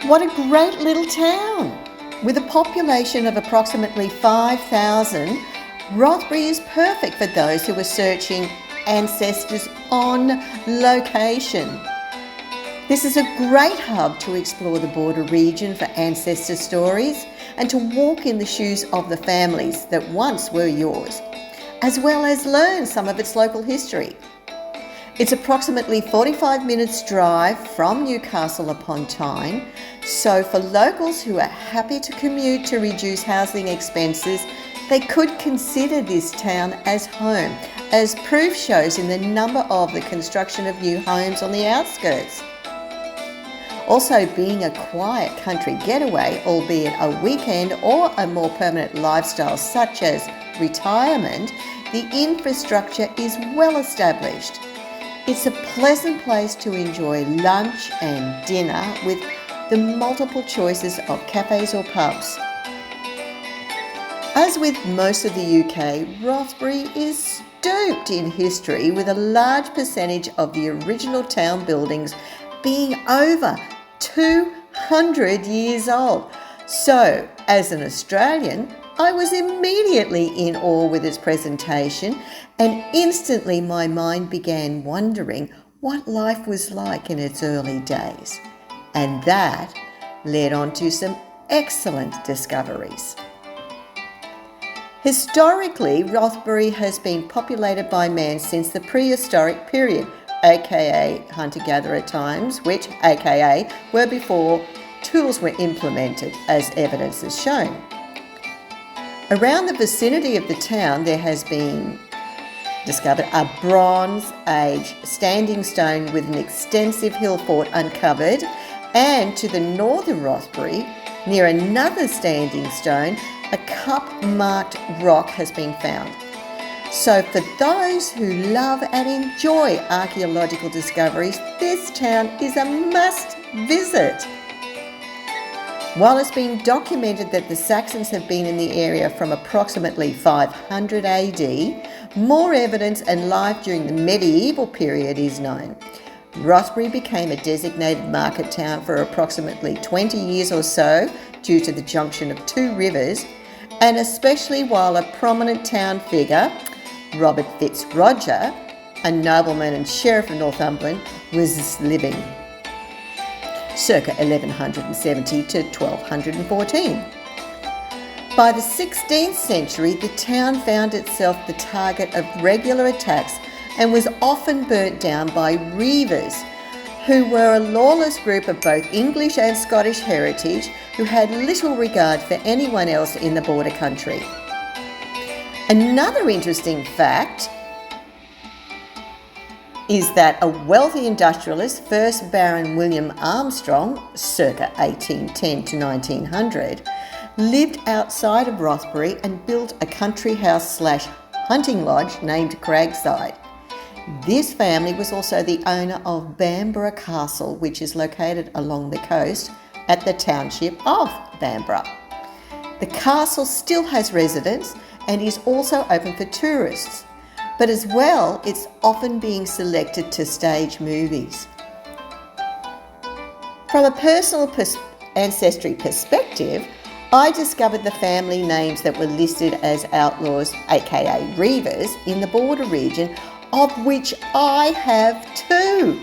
What a great little town! With a population of approximately 5,000, Rothbury is perfect for those who are searching ancestors on location. This is a great hub to explore the border region for ancestor stories and to walk in the shoes of the families that once were yours, as well as learn some of its local history. It's approximately 45 minutes drive from Newcastle upon Tyne, so for locals who are happy to commute to reduce housing expenses, they could consider this town as home, as proof shows in the number of the construction of new homes on the outskirts. Also, being a quiet country getaway, albeit a weekend or a more permanent lifestyle such as retirement, the infrastructure is well established. It's a pleasant place to enjoy lunch and dinner with the multiple choices of cafes or pubs. As with most of the UK, Rothbury is steeped in history, with a large percentage of the original town buildings being over 200 years old. So, as an Australian, I was immediately in awe with its presentation, and instantly my mind began wondering what life was like in its early days. And that led on to some excellent discoveries. Historically, Rothbury has been populated by man since the prehistoric period, aka hunter-gatherer times, which aka were before tools were implemented, as evidence has shown. Around the vicinity of the town there has been discovered a Bronze Age standing stone with an extensive hill fort uncovered, and to the north of Rothbury, near another standing stone, a cup-marked rock has been found. So for those who love and enjoy archaeological discoveries, this town is a must visit. While it's been documented that the Saxons have been in the area from approximately 500 AD, more evidence and life during the medieval period is known. Rothbury became a designated market town for approximately 20 years or so due to the junction of two rivers, and especially while a prominent town figure, Robert Fitzroger, a nobleman and sheriff of Northumberland, was living, circa 1170 to 1214. By the 16th century, the town found itself the target of regular attacks and was often burnt down by Reivers, who were a lawless group of both English and Scottish heritage who had little regard for anyone else in the border country. Another interesting fact is that a wealthy industrialist, first Baron William Armstrong, circa 1810 to 1900, lived outside of Rothbury and built a country house / hunting lodge named Cragside. This family was also the owner of Bamborough Castle, which is located along the coast at the township of Bamborough. The castle still has residents and is also open for tourists, but as well, it's often being selected to stage movies. From a personal ancestry perspective, I discovered the family names that were listed as outlaws, aka Reivers, in the border region, of which I have two.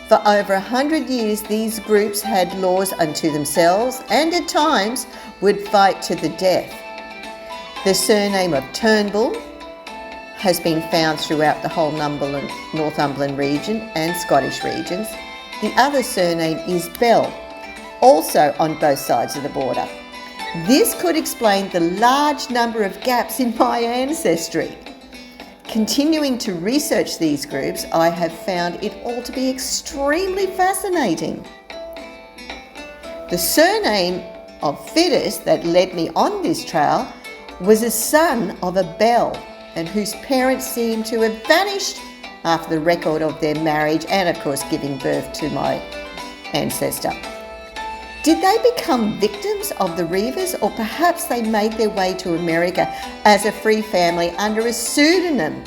For over 100 years, these groups had laws unto themselves and at times would fight to the death. The surname of Turnbull has been found throughout the whole Northumberland region and Scottish regions. The other surname is Bell, also on both sides of the border. This could explain the large number of gaps in my ancestry. Continuing to research these groups, I have found it all to be extremely fascinating. The surname of Fiddus that led me on this trail was a son of a Bell, and whose parents seem to have vanished after the record of their marriage and, of course, giving birth to my ancestor. Did they become victims of the Reivers, or perhaps they made their way to America as a free family under a pseudonym,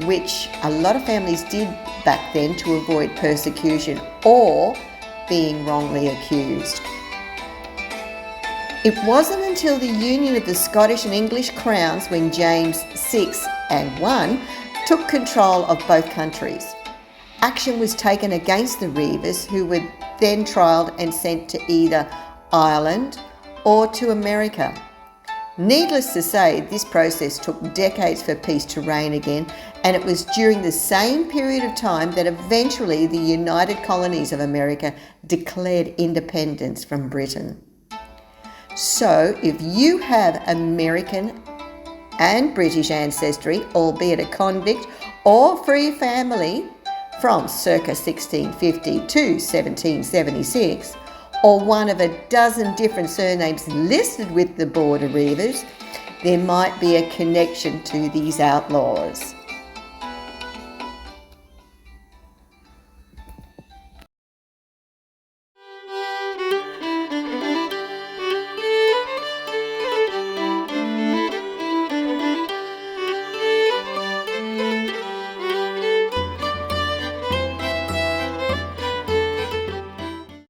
which a lot of families did back then to avoid persecution, or being wrongly accused. It wasn't until the union of the Scottish and English crowns, when James VI and I took control of both countries. Action was taken against the Reivers, who were then trialled and sent to either Ireland or to America. Needless to say, this process took decades for peace to reign again, and it was during the same period of time that eventually the United Colonies of America declared independence from Britain. So, if you have American and British ancestry, albeit a convict or free family from circa 1650 to 1776, or one of a dozen different surnames listed with the Border Reivers, there might be a connection to these outlaws.